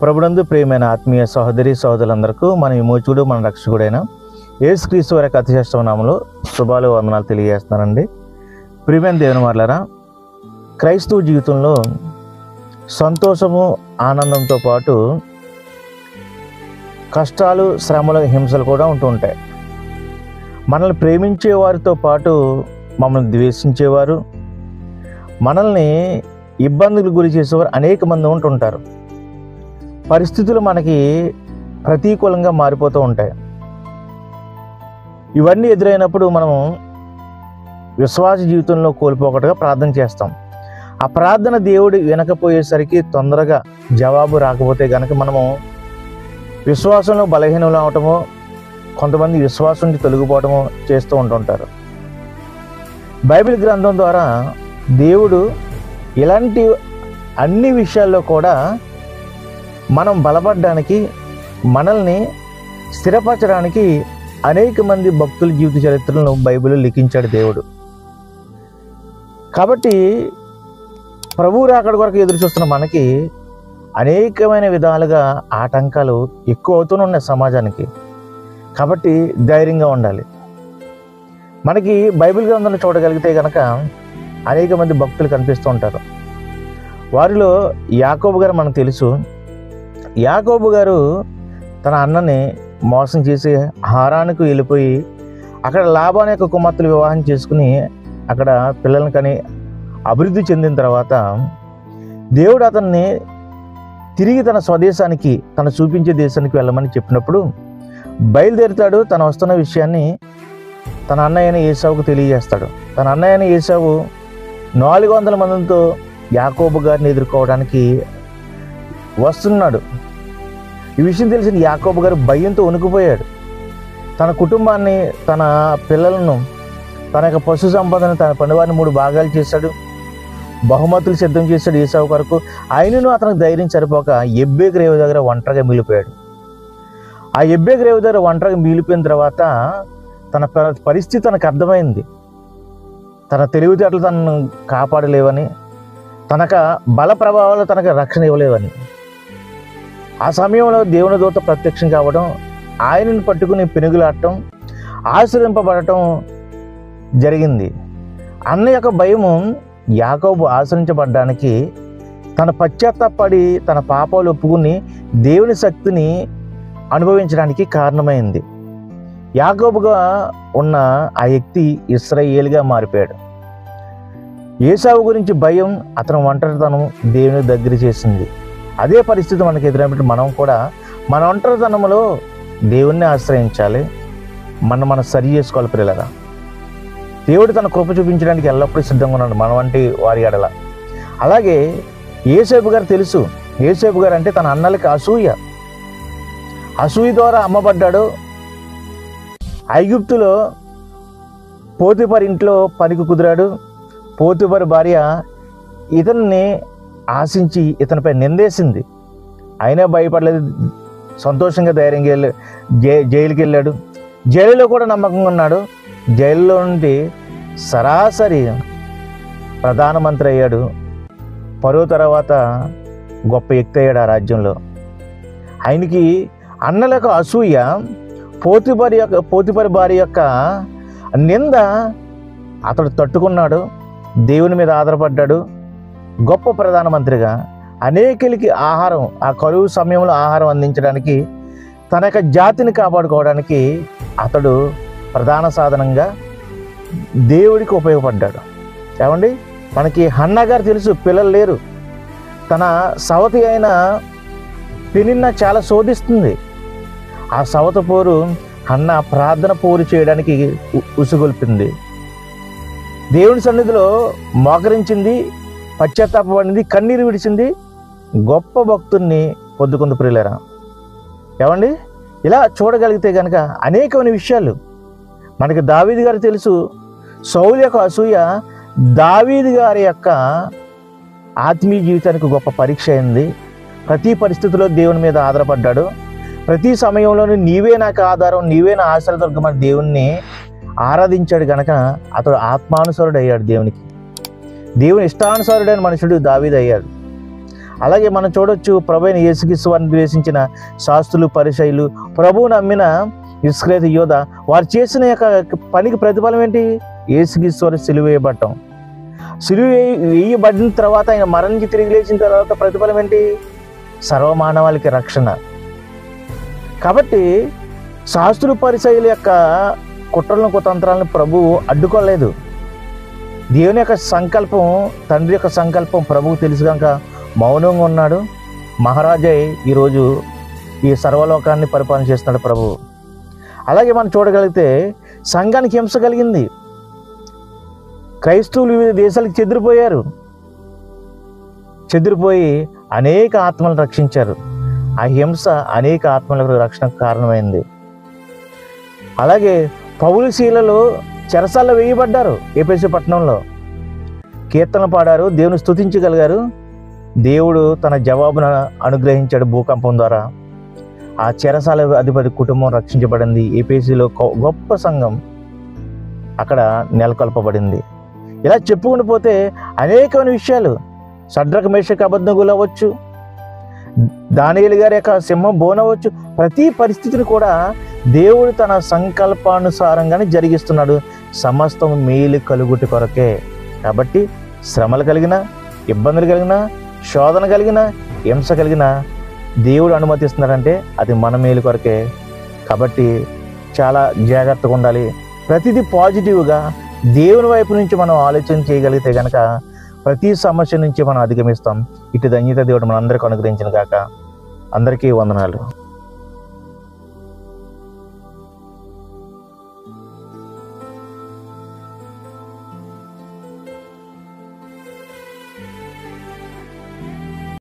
ప్రభునందు ప్రియమైన ఆత్మీయ సహోదరి సహోదరులందరికీ మన విమోచకుడు మన రక్షకుడైన యేసుక్రీస్తు వారి అతి శ్రేష్ఠ నామములో శుభాలు వందనాలు తెలియజేస్తున్నానండి. ప్రియమైన దేవుని వారలారా, క్రైస్తవ జీవితంలో సంతోషము ఆనందంతో పాటు కష్టాలు శ్రమలు హింసలు కూడా ఉంటూ ఉంటాయి. మనల్ని ప్రేమించే వారితో పాటు మమ్మల్ని ద్వేషించేవారు, మనల్ని ఇబ్బందులకు గురి చేసేవారు అనేక మంది ఉంటుంటారు. పరిస్థితులు మనకి ప్రతికూలంగా మారిపోతూ ఉంటాయి. ఇవన్నీ ఎదురైనప్పుడు మనము విశ్వాస జీవితంలో కోల్పోకట్టుగా ప్రార్థన చేస్తాం. ఆ ప్రార్థన దేవుడు వినకపోయేసరికి తొందరగా జవాబు రాకపోతే కనుక మనము విశ్వాసంలో బలహీనలు అవటమో, కొంతమంది విశ్వాసం నుంచి తొలగిపోవటమో చేస్తూ ఉంటుంటారు. బైబిల్ గ్రంథం ద్వారా దేవుడు ఇలాంటి అన్ని విషయాల్లో కూడా మనం బలపడడానికి, మనల్ని స్థిరపరచడానికి అనేక మంది భక్తుల జీవిత చరిత్రలను బైబిల్లో లిఖించాడు దేవుడు. కాబట్టి ప్రభువు రాకడ కొరకు ఎదురు చూస్తున్న మనకి అనేకమైన విధాలుగా ఆటంకాలు ఎక్కువ అవుతూనే ఉన్నాయి సమాజానికి. కాబట్టి ధైర్యంగా ఉండాలి. మనకి బైబిల్ గ్రంథంలో చూడగలిగితే కనుక అనేక మంది భక్తులు కనిపిస్తూ ఉంటారు. వారిలో యాకోబు గారు మనకు తెలుసు. యాకోబు గారు తన అన్నని మోసం చేసి హారానికి వెళ్ళిపోయి అక్కడ లాబాను యొక్క కుమార్తెలు వివాహం చేసుకుని అక్కడ పిల్లల్ని కని అభివృద్ధి చెందిన తర్వాత దేవుడు అతన్ని తిరిగి తన స్వదేశానికి, తను చూపించే దేశానికి వెళ్ళమని చెప్పినప్పుడు బయలుదేరుతాడు. తను వస్తున్న విషయాన్ని తన అన్నయ్యన ఏసావుకు తెలియజేస్తాడు. తన అన్నయ్యన ఏసావు 400 మందితో యాకోబు గారిని ఎదుర్కోవడానికి వస్తున్నాడు. ఈ విషయం తెలిసిన యాకోబు గారు భయంతో వణికిపోయాడు. తన కుటుంబాన్ని, తన పిల్లలను, తన యొక్క పశు సంపదను, తన పనివారిని 3 భాగాలు చేశాడు. బహుమతులు సిద్ధం చేశాడు ఏసావు కొరకు. ఆయనను అతనికి ధైర్యం సరిపోక ఎబ్బేకు రేవు దగ్గర ఒంటరిగా మిగిలిపోయాడు. ఆ ఎబ్బేకు రేవు దగ్గర ఒంటరిగా మిగిలిపోయిన తర్వాత తన పరిస్థితి తనకు అర్థమైంది. తన తెలివితేటలు తనను కాపాడలేవని, తనక బల ప్రభావాలు తనకు రక్షణ ఇవ్వలేవని. ఆ సమయంలో దేవుని దూత ప్రత్యక్షం కావడం, ఆయనను పట్టుకుని పెనుగులాడటం, ఆశ్రయింపబడటం జరిగింది. అన్న యొక్క భయము యాకోబు ఆశ్రయించబడ్డానికి, తన పశ్చాత్తాపడి తన పాపాలు ఒప్పుకుని దేవుని శక్తిని అనుభవించడానికి కారణమైంది. యాకోబుగా ఉన్న ఆ వ్యక్తి ఇశ్రాయేలుగా మారిపోయాడు. ఏసావు గురించి భయం, అతను ఒంటరితనం దేవుని దగ్గర చేసింది. అదే పరిస్థితి మనకు ఎదురైనప్పుడు మనం కూడా మన ఒంటరితనంలో దేవుణ్ణి ఆశ్రయించాలి. మనం సరి చేసుకోవాలి. పిల్లగా దేవుడు తన కృప చూపించడానికి ఎల్లప్పుడూ సిద్ధంగా ఉన్నాడు మన వంటి వారి ఎడల. అలాగే యోసేపు గారు తెలుసు. యోసేపు గారు అంటే తన అన్నలకి అసూయ ద్వారా అమ్మబడ్డాడు. ఐగుప్తులో పోతిఫర్ ఇంట్లో పనికి కుదిరాడు. పోతిఫర్ భార్య ఇతన్ని ఆశించి ఇతనిపై నిందేసింది. అయినా భయపడలేదు. సంతోషంగా ధైర్యంగా జైలుకి వెళ్ళాడు. జైలులో కూడా నమ్మకంగా ఉన్నాడు. జైల్లో నుండి సరాసరి ప్రధానమంత్రి అయ్యాడు. పరో తర్వాత గొప్ప వ్యక్తి అయ్యాడు ఆ రాజ్యంలో. ఆయనకి అన్నలకు అసూయ, పోతిఫర్ భార్య యొక్క నింద అతడు తట్టుకున్నాడు. దేవుని మీద ఆధారపడ్డాడు. గొప్ప ప్రధానమంత్రిగా అనేకులకి ఆహారం, ఆ కరువు సమయంలో ఆహారం అందించడానికి, తన యొక్క జాతిని కాపాడుకోవడానికి అతడు ప్రధాన సాధనంగా దేవుడికి ఉపయోగపడ్డాడు. ఏమండి, మనకి హన్నా గారు తెలుసు. పిల్లలు లేరు. తన సవతి అయిన పెనిన్న చాలా శోధిస్తుంది. ఆ సవత పోరు హన్నా ప్రార్థన పోరు చేయడానికి ఉసుగొల్పింది. దేవుని సన్నిధిలో మోకరించింది, పశ్చాత్తాపడింది, కన్నీరు విడిచింది. గొప్ప భక్తుల్ని పొద్దుకుంది ప్రియులారా. ఏమండి, ఇలా చూడగలిగితే కనుక అనేకమైన విషయాలు మనకి దావీదు గారు తెలుసు. సౌలు యొక్క అసూయ దావీదు గారి యొక్క ఆత్మీయ జీవితానికి గొప్ప పరీక్ష అయింది. ప్రతి పరిస్థితిలో దేవుని మీద ఆధారపడ్డాడు. ప్రతి సమయంలోనూ నీవే నాకు ఆధారం, నీవే నా ఆశ్రయదుర్గమని దేవుణ్ణి ఆరాధించాడు కనుక అతడు ఆత్మానుసారుడు అయ్యాడు. దేవుని ఇష్టానుసారుడైన మనుషుడు దావీదు అయ్యాడు. అలాగే మనం చూడొచ్చు, ప్రభు అయిన యేసుక్రీస్తు వారిని ద్వేషించిన శాస్త్రులు, పరిసయ్యులు, ప్రభువును నమ్మిన ఇస్కరియోతు యోధ, వారు చేసిన యొక్క పనికి ప్రతిఫలం ఏంటి? యేసుక్రీస్తు వారు సిలువ వేయబడటం. సిలువ వేయబడిన తర్వాత, ఆయన మరణించి తిరిగి లేచిన తర్వాత ప్రతిఫలం ఏంటి? సర్వమానవాళికి రక్షణ. కాబట్టి శాస్త్రులు, పరిసయ్యుల యొక్క కుట్రలను, కుతంత్రాలను ప్రభువు అడ్డుకోలేదు. దేవుని యొక్క సంకల్పం, తండ్రి యొక్క సంకల్పం ప్రభువు తెలుసు కనుక మౌనంగా ఉన్నాడు. మహారాజై ఈరోజు ఈ సర్వలోకాన్ని పరిపాలన చేస్తున్నాడు ప్రభువు. అలాగే మనం చూడగలిగితే సంఘానికి హింస కలిగింది. క్రైస్తవులు వివిధ దేశాలకు చెదిరిపోయి అనేక ఆత్మలను రక్షించారు. ఆ హింస అనేక ఆత్మలకు రక్షణకు కారణమైంది. అలాగే పౌలు శీలలు చెరసాల్లో వేయబడ్డారు. ఎఫెసు పట్టణంలో కీర్తనలు పాడారు, దేవుని స్తుతించగలిగారు. దేవుడు తన జవాబును అనుగ్రహించాడు భూకంపం ద్వారా. ఆ చెరసాల అధిపతి కుటుంబం రక్షించబడింది. ఎఫెసులో గొప్ప సంఘం అక్కడ నెలకొల్పబడింది. ఇలా చెప్పుకుంటూ పోతే అనేకమైన విషయాలు, షడ్రక, మేషక, అబేద్నెగోలు అవ్వచ్చు, దానియేలు గారి యొక్క సింహం బోనవచ్చు, ప్రతి పరిస్థితిని కూడా దేవుడు తన సంకల్పానుసారంగానే జరిగిస్తున్నాడు. సమస్తం మేలు కలుగుట కొరకే. కాబట్టి శ్రమలు కలిగిన, ఇబ్బందులు కలిగిన, శోధన కలిగిన, హింస కలిగిన దేవుడు అనుమతిస్తున్నాడంటే అది మన మేలు కొరకే. కాబట్టి చాలా జాగ్రత్తగా ఉండాలి. ప్రతిదీ పాజిటివ్గా దేవుని వైపు నుంచి మనం ఆలోచన చేయగలిగితే కనుక ప్రతి సమస్య నుంచి మనం అధిగమిస్తాం. ఇటు ధన్యత దేవుడు మనందరికీ అనుగ్రహించిన గాక. అందరికీ వందనాలు.